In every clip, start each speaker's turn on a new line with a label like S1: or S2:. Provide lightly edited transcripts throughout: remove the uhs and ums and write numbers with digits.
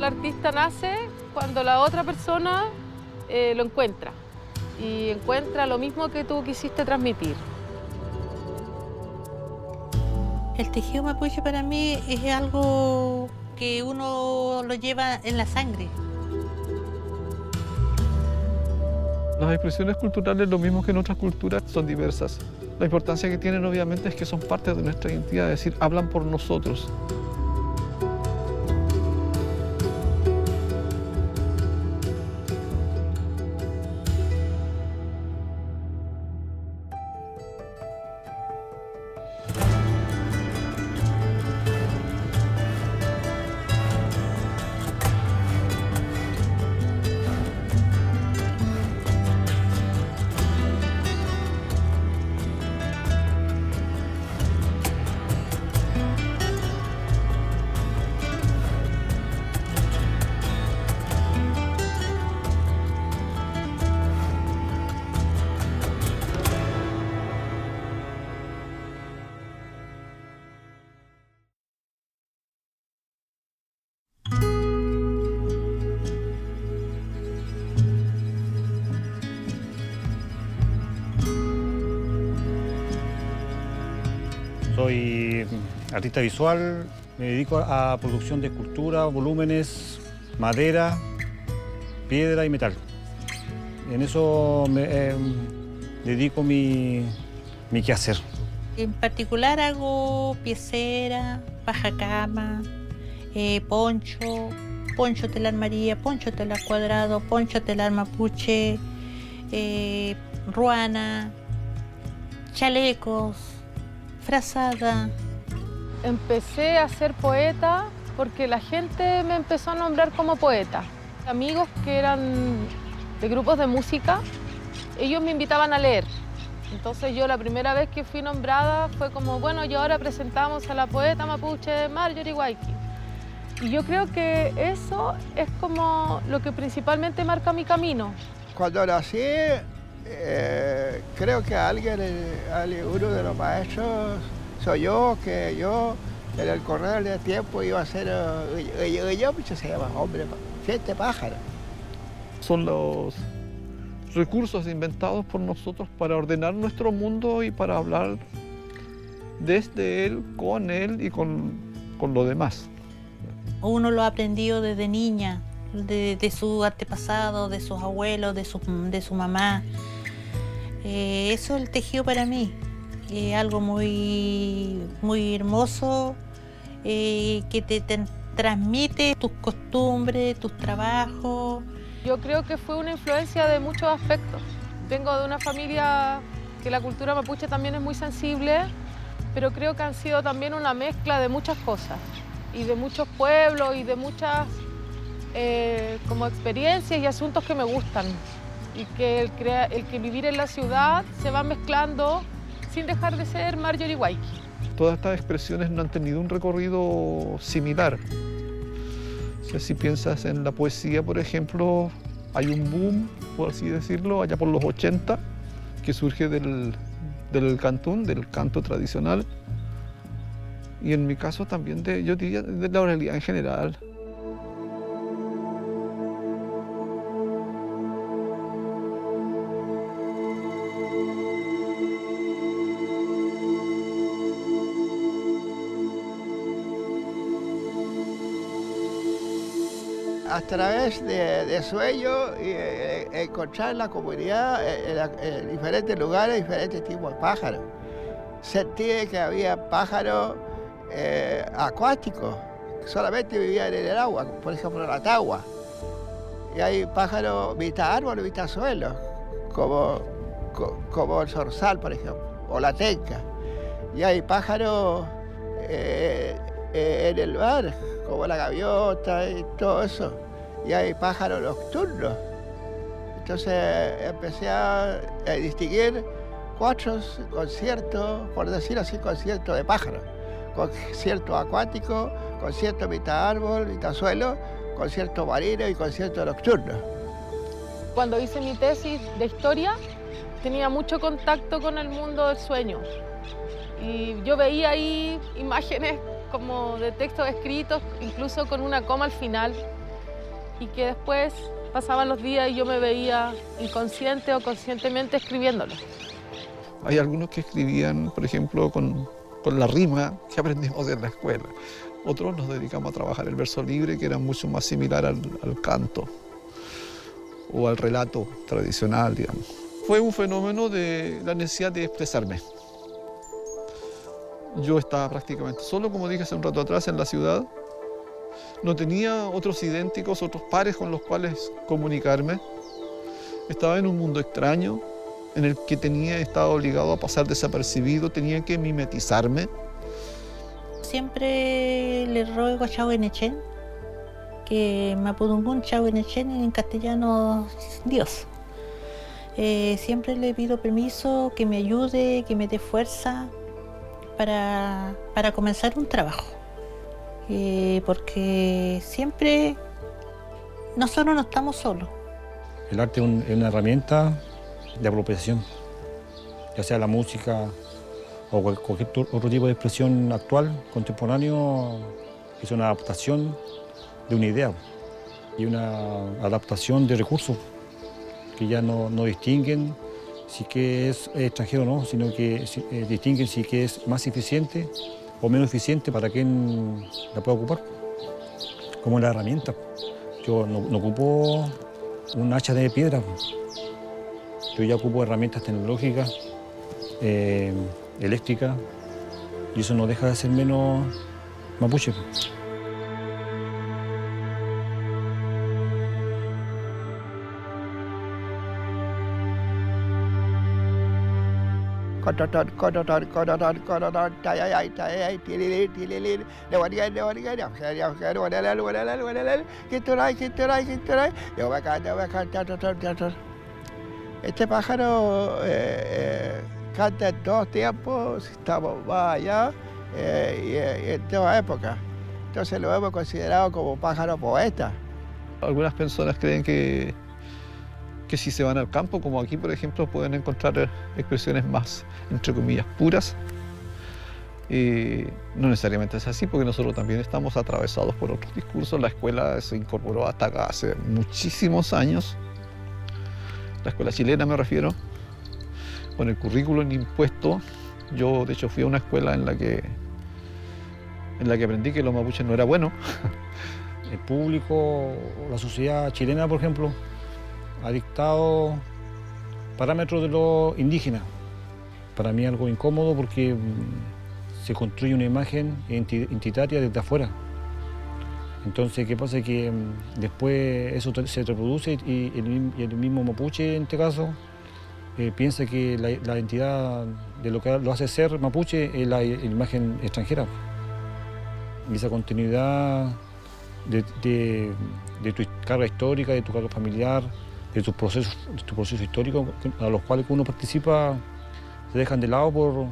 S1: artista nace cuando la otra persona lo encuentra y encuentra lo mismo que tú quisiste transmitir.
S2: El tejido mapuche para mí es algo que uno lo lleva en la sangre.
S3: Las expresiones culturales, lo mismo que en otras culturas, son diversas. La importancia que tienen obviamente es que son parte de nuestra identidad, es decir, hablan por nosotros.
S4: Soy artista visual, me dedico a producción de esculturas, volúmenes, madera, piedra y metal. En eso me dedico mi quehacer.
S2: En particular hago piecera, pajacama, poncho, poncho telar María, poncho telar cuadrado, poncho telar mapuche, ruana, chalecos, frazada.
S1: Empecé a ser poeta porque la gente me empezó a nombrar como poeta. Amigos que eran de grupos de música, ellos me invitaban a leer. Entonces yo la primera vez que fui nombrada fue como, bueno, y ahora presentamos a la poeta mapuche Marjorie Waiki. Y yo creo que eso es como lo que principalmente marca mi camino.
S5: Cuando nací, creo que uno de los maestros soy yo, que yo en el correr del tiempo iba a ser, se llama hombre, siete pájaros.
S3: Son los recursos inventados por nosotros para ordenar nuestro mundo y para hablar desde él y con lo demás.
S2: Uno lo ha aprendido desde niña, de su antepasado, de sus abuelos, de su mamá. Eso es el tejido para mí, algo muy, muy hermoso, que te transmite tus costumbres, tus trabajos.
S1: Yo creo que fue una influencia de muchos aspectos. Vengo de una familia que la cultura mapuche también es muy sensible, pero creo que han sido también una mezcla de muchas cosas y de muchos pueblos y de muchas como experiencias y asuntos que me gustan. Y que el que vivir en la ciudad se va mezclando sin dejar de ser Marjorie Waiki.
S3: Todas estas expresiones no han tenido un recorrido similar. O sea, si piensas en la poesía, por ejemplo, hay un boom, por así decirlo, allá por los 80, que surge del cantún, del canto tradicional. Y en mi caso también, yo diría, de la oralidad en general.
S5: A través de sueños y encontrar la comunidad en diferentes lugares, diferentes tipos de pájaros. Sentí que había pájaros acuáticos que solamente vivían en el agua, por ejemplo la tagua. Y hay pájaros mitad árbol, mitad suelo, como el zorzal, por ejemplo, o la tenca. Y hay pájaros en el mar, como la gaviota y todo eso. Y hay pájaros nocturnos. Entonces empecé a distinguir 4 conciertos, por decir así, conciertos de pájaros. Concierto acuático, concierto mitad árbol, mitad suelo, concierto marino y concierto nocturno.
S1: Cuando hice mi tesis de historia, tenía mucho contacto con el mundo del sueño. Y yo veía ahí imágenes como de textos escritos, incluso con una coma al final. y que después pasaban los días y yo me veía inconsciente o conscientemente escribiéndolo.
S3: Hay algunos que escribían, por ejemplo, con la rima que aprendimos en la escuela. Otros nos dedicamos a trabajar el verso libre, que era mucho más similar al canto o al relato tradicional, digamos. Fue un fenómeno de la necesidad de expresarme. Yo estaba prácticamente solo, como dije hace un rato atrás, en la ciudad. No tenía otros idénticos, otros pares con los cuales comunicarme. Estaba en un mundo extraño en el que estaba obligado a pasar desapercibido, tenía que mimetizarme.
S2: Siempre le ruego a Chahuenechen, que Mapudungún Chahuenechen en castellano Dios. Siempre le pido permiso, que me ayude, que me dé fuerza para comenzar un trabajo. Porque siempre nosotros no estamos solos.
S4: El arte es una herramienta de apropiación, ya sea la música o cualquier otro tipo de expresión actual, contemporáneo, es una adaptación de una idea y una adaptación de recursos que ya no distinguen si que es extranjero o no, sino que distinguen si que es más eficiente o menos eficiente para quien la pueda ocupar, como la herramienta. Yo no ocupo un hacha de piedra, yo ya ocupo herramientas tecnológicas, eléctricas, y eso no deja de ser menos mapuche.
S5: Este pájaro canta en todos tiempos, estamos más allá y en toda época. Entonces lo hemos considerado como pájaro poeta.
S3: Algunas personas creen que si se van al campo, como aquí por ejemplo, pueden encontrar expresiones más, entre comillas, puras. No necesariamente es así, porque nosotros también estamos atravesados por otros discursos. La escuela se incorporó hasta acá hace muchísimos años. La escuela chilena me refiero, con el currículum impuesto. Yo de hecho fui a una escuela en la que aprendí que los mapuches no era bueno.
S4: El público, la sociedad chilena, por ejemplo, ha dictado parámetros de lo indígena. Para mí es algo incómodo porque se construye una imagen identitaria desde afuera. Entonces, ¿qué pasa? Que después eso se reproduce y el mismo mapuche, en este caso, piensa que la identidad de lo que lo hace ser mapuche es la imagen extranjera. Y esa continuidad de tu carga histórica, de tu carga familiar, de tu proceso histórico a los cuales uno participa, se dejan de lado por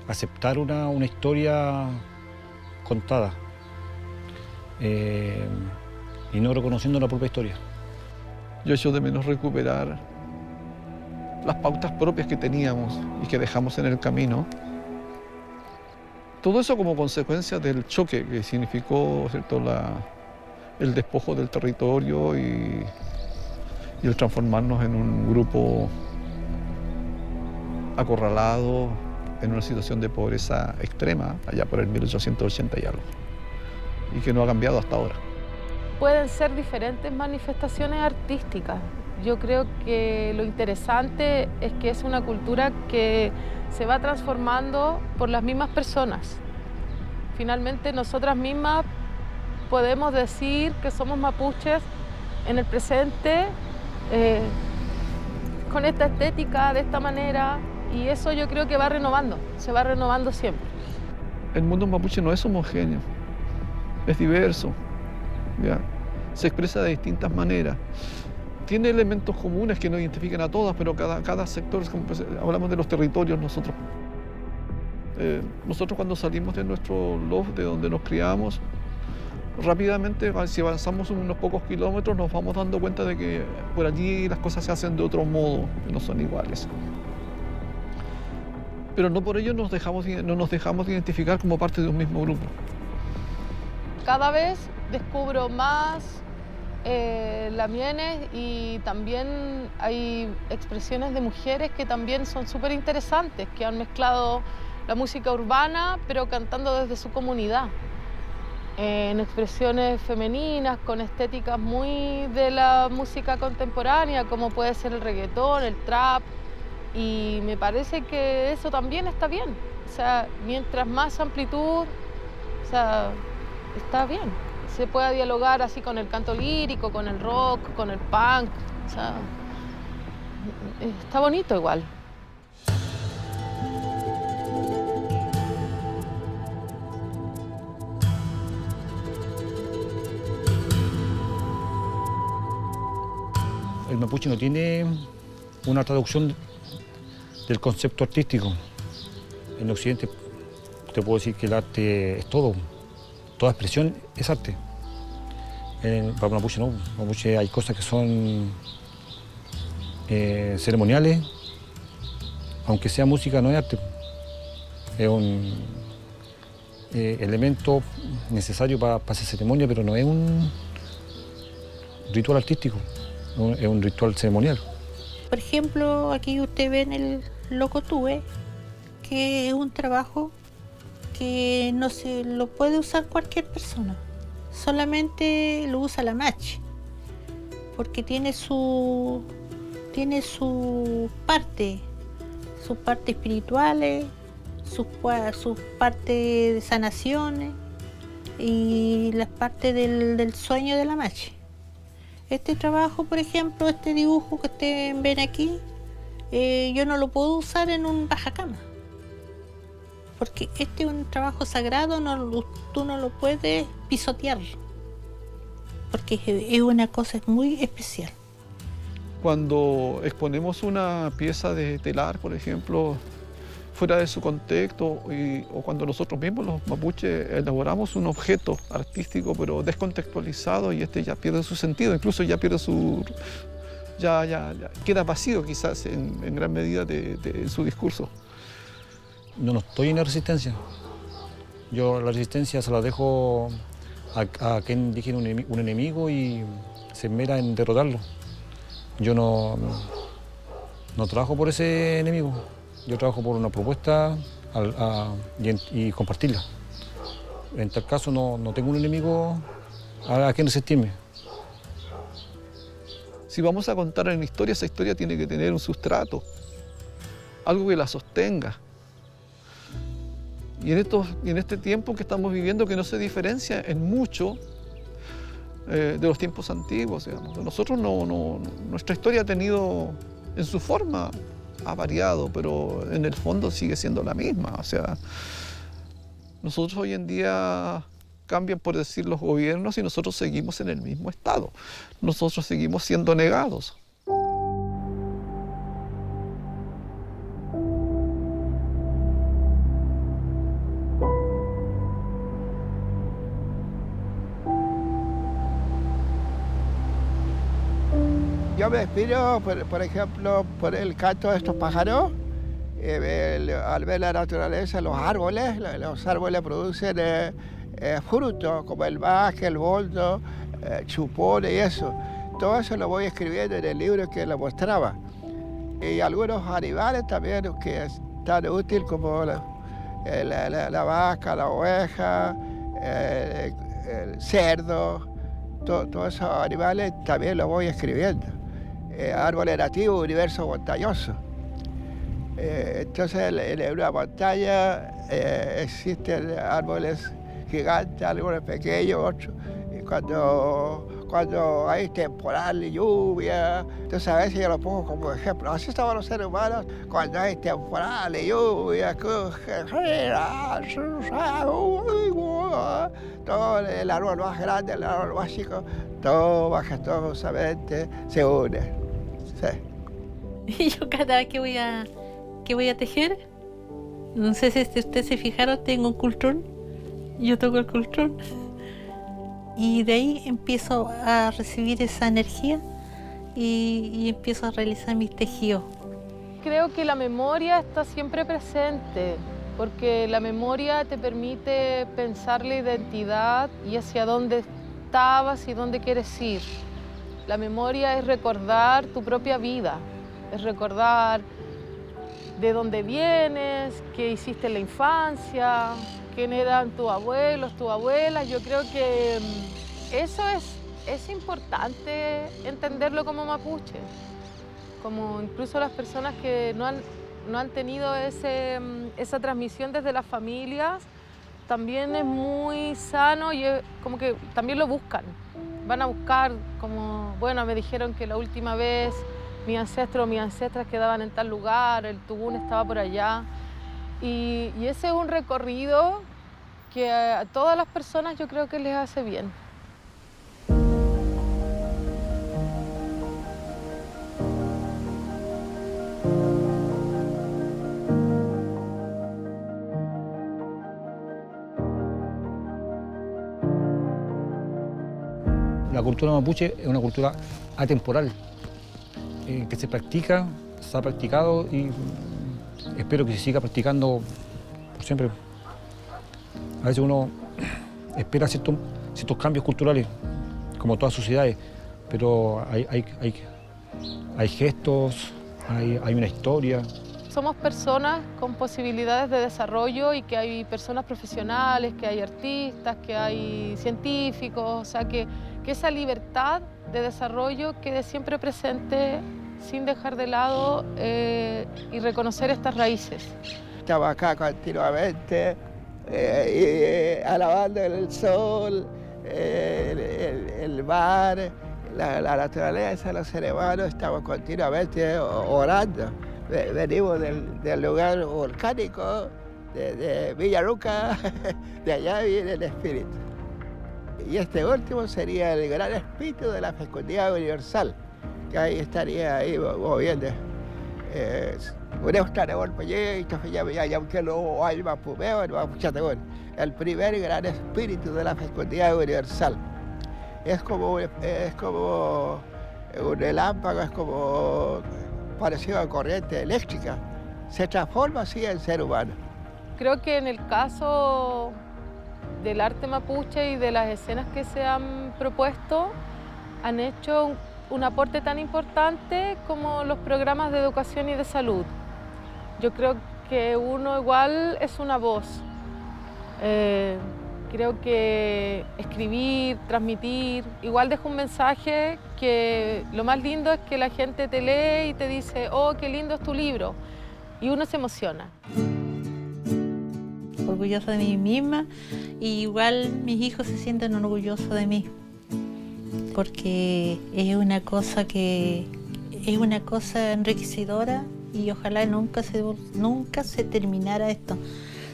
S4: aceptar una historia contada y no reconociendo la propia historia.
S3: Yo echo de menos recuperar las pautas propias que teníamos y que dejamos en el camino. Todo eso como consecuencia del choque que significó, ¿cierto?, el despojo del territorio y el transformarnos en un grupo acorralado en una situación de pobreza extrema allá por el 1880 y algo, y que no ha cambiado hasta ahora.
S1: Pueden ser diferentes manifestaciones artísticas. Yo creo que lo interesante es que es una cultura que se va transformando por las mismas personas. Finalmente nosotras mismas podemos decir que somos mapuches en el presente, con esta estética, de esta manera, y eso yo creo que va renovando, se va renovando siempre.
S3: El mundo mapuche no es homogéneo, es diverso, ¿ya? Se expresa de distintas maneras. Tiene elementos comunes que nos identifican a todas, pero cada sector, como hablamos de los territorios, nosotros cuando salimos de nuestro loft, de donde nos criamos, rápidamente, si avanzamos unos pocos kilómetros, nos vamos dando cuenta de que por allí las cosas se hacen de otro modo, que no son iguales. Pero no por ello no nos dejamos identificar como parte de un mismo grupo.
S1: Cada vez descubro más lamienes y también hay expresiones de mujeres que también son súper interesantes, que han mezclado la música urbana pero cantando desde su comunidad, en expresiones femeninas con estéticas muy de la música contemporánea, como puede ser el reggaetón, el trap, y me parece que eso también está bien. O sea, mientras más amplitud, o sea, está bien. Se pueda dialogar así con el canto lírico, con el rock, con el punk, o sea, está bonito igual.
S4: El mapuche no tiene una traducción del concepto artístico. En Occidente te puedo decir que el arte es todo. Toda expresión es arte. Para mapuche no. Mapuche hay cosas que son ceremoniales, aunque sea música no es arte. Es un elemento necesario para hacer ceremonia, pero no es un ritual artístico. Es un ritual ceremonial.
S2: Por ejemplo, aquí usted ve en el Locotúe, que es un trabajo que no se lo puede usar cualquier persona. Solamente lo usa la machi, porque tiene sus partes espirituales, sus partes de sanaciones y las partes del sueño de la machi. Este trabajo, por ejemplo, este dibujo que ustedes ven aquí, yo no lo puedo usar en un bajacama, porque este es un trabajo sagrado, tú no lo puedes pisotear, porque es una cosa muy especial.
S3: Cuando exponemos una pieza de telar, por ejemplo, fuera de su contexto, o cuando nosotros mismos, los mapuches, elaboramos un objeto artístico pero descontextualizado, y este ya pierde su sentido, incluso ya pierde ya queda vacío quizás en gran medida de su discurso.
S4: No estoy en la resistencia. Yo la resistencia se la dejo a quien dije un enemigo y se esmera en derrotarlo. Yo no trabajo por ese enemigo. Yo trabajo por una propuesta y compartirla. En tal caso no tengo un enemigo a quien resistirme.
S3: Si vamos a contar una historia, esa historia tiene que tener un sustrato, algo que la sostenga. Y en este tiempo que estamos viviendo, que no se diferencia en mucho de los tiempos antiguos, digamos. Nosotros nuestra historia ha tenido, en su forma, ha variado, pero en el fondo sigue siendo la misma. O sea, nosotros hoy en día cambian, por decir, los gobiernos y nosotros seguimos en el mismo estado. Nosotros seguimos siendo negados.
S5: Yo me inspiro, por ejemplo, por el canto de estos pájaros. Al ver la naturaleza, los árboles producen frutos, como el baje, el boldo, chupones y eso. Todo eso lo voy escribiendo en el libro que lo mostraba. Y algunos animales también que es tan útil como la vaca, la oveja, el cerdo, todos esos animales también lo voy escribiendo. Árboles nativos, universo montañoso. Entonces en una montaña existen árboles gigantes, algunos pequeños, otros. Y cuando hay temporal de lluvia, entonces a veces yo lo pongo como ejemplo. Así estamos los seres humanos cuando hay temporal de lluvia, todo el árbol más grande, el árbol más chico, todo majestuosamente se une. Sí.
S2: Y yo cada vez que voy a tejer, no sé si ustedes se fijaron, tengo un cultrón, yo toco el cultrón y de ahí empiezo a recibir esa energía y empiezo a realizar mis tejidos.
S1: Creo que la memoria está siempre presente, porque la memoria te permite pensar la identidad y hacia dónde estabas y dónde quieres ir. La memoria es recordar tu propia vida, es recordar de dónde vienes, qué hiciste en la infancia, quién eran tus abuelos, tus abuelas. Yo creo que eso es importante entenderlo como mapuche, como incluso las personas que no han tenido esa transmisión desde las familias, también es muy sano y como que también lo buscan. Van a buscar como, bueno, me dijeron que la última vez mis ancestros o mis ancestras quedaban en tal lugar, el tubún estaba por allá. Y ese es un recorrido que a todas las personas yo creo que les hace bien.
S4: La cultura mapuche es una cultura atemporal, que se practica, se ha practicado y espero que se siga practicando por siempre. A veces uno espera ciertos cambios culturales, como todas sociedades, pero hay gestos, hay una historia.
S1: Somos personas con posibilidades de desarrollo y que hay personas profesionales, que hay artistas, que hay científicos, o sea que esa libertad de desarrollo quede siempre presente sin dejar de lado y reconocer estas raíces.
S5: Estamos acá continuamente alabando el sol, el mar, la naturaleza, los seres humanos, estamos continuamente orando. Venimos del lugar volcánico de Villaruca, de allá viene el espíritu. Y este último sería el gran espíritu de la fecundidad universal, que ahí estaría ahí moviendo. El primer gran espíritu de la fecundidad universal. Es como un relámpago, es como parecido a corriente eléctrica. Se transforma así en ser humano.
S1: Creo que en el caso del arte mapuche y de las escenas que se han propuesto, han hecho un aporte tan importante como los programas de educación y de salud. Yo creo que uno igual es una voz. Creo que escribir, transmitir, igual deja un mensaje que lo más lindo es que la gente te lee y te dice, oh, qué lindo es tu libro, y uno se emociona.
S2: Orgullosa de mí misma, y igual mis hijos se sienten orgullosos de mí, porque es una cosa enriquecedora y ojalá nunca se terminara esto.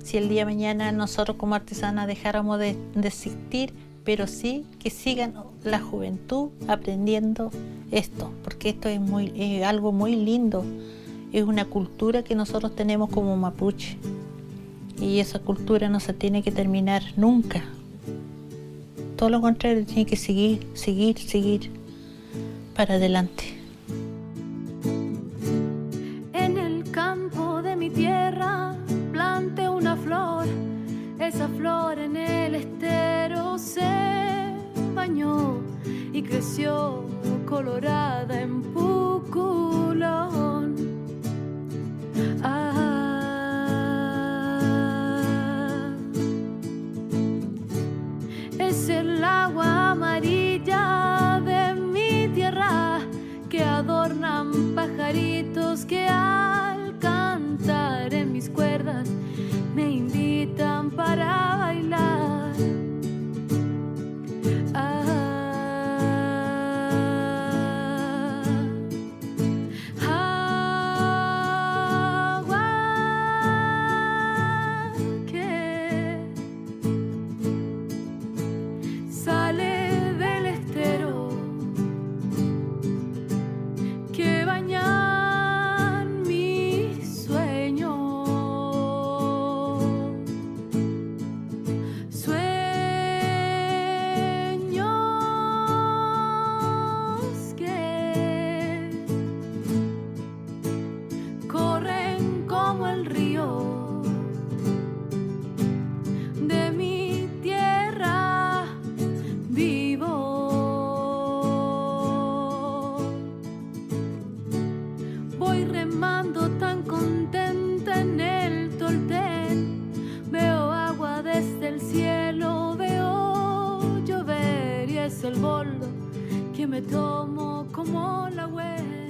S2: Si el día de mañana nosotros como artesanas dejáramos de existir, pero sí que sigan la juventud aprendiendo esto, porque esto es algo muy lindo, es una cultura que nosotros tenemos como mapuche y esa cultura no se tiene que terminar nunca. Todo lo contrario, tiene que seguir para adelante.
S6: En el campo de mi tierra planté una flor, esa flor en el estero se bañó y creció colorada en Puculón. Es el agua amarilla de mi tierra que adornan pajaritos que al cantar en mis cuerdas me invitan para bailar. Agua que sale del estero, que baña el cielo veo llover y es el boldo que me tomo como la huella.